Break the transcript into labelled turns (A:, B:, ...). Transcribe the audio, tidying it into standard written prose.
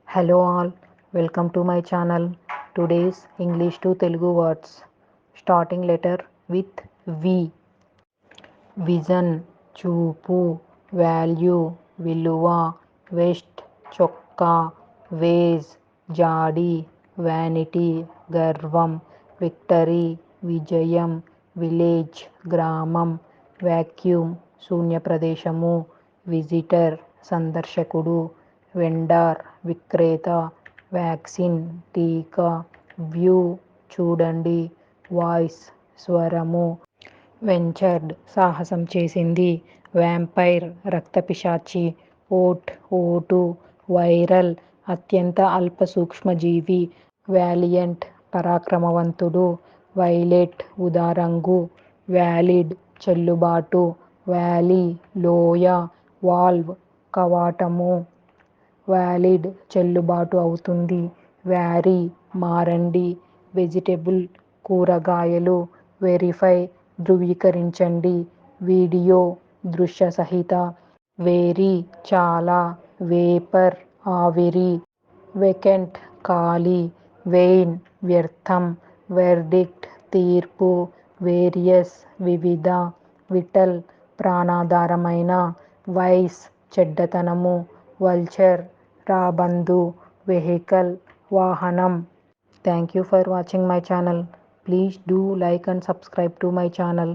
A: Hello all, welcome to my channel. Today's English to Telugu words. Starting letter with V. Vision, చూపు, value, విలువ, vest, చొక్కా, vase, జాడి, vanity, గర్వం, victory, విజయం, village, గ్రామం, vacuum, శూన్య ప్రదేశము, visitor, సందర్శకుడు, వెండార్, విక్రేత, వ్యాక్సిన్, టీకా, వ్యూ, చూడండి, వాయిస్, స్వరము, వెంచర్డ్, సాహసం చేసింది, వ్యాంపైర్, రక్తపిశాచి, ఓట్, ఓటు, వైరల్, అత్యంత అల్ప సూక్ష్మజీవి, వాలియంట్, పరాక్రమవంతుడు, వైలెట్, ఉదారంగు, వ్యాలిడ్, చెల్లుబాటు, వ్యాలీ, లోయ, వాల్వ్, కవాటము, వ్యాలిడ్, చెల్లుబాటు అవుతుంది, వ్యారీ, మారండి, వెజిటబుల్, కూరగాయలు, వెరిఫై, ధృవీకరించండి, వీడియో, దృశ్య సహిత, వేరీ, చాలా, వేపర్, ఆవిరి, వెకెంట్, ఖాళీ, వెయిన్, వ్యర్థం, వెర్డిక్ట్, తీర్పు, వేరియస్, వివిధ, విటల్, ప్రాణాధారమైన, వైస్, చెడ్డతనము, వల్చర్, రాబందు, వెహికల్, వాహనం. Thank you for watching my channel. Please do like and subscribe to my channel.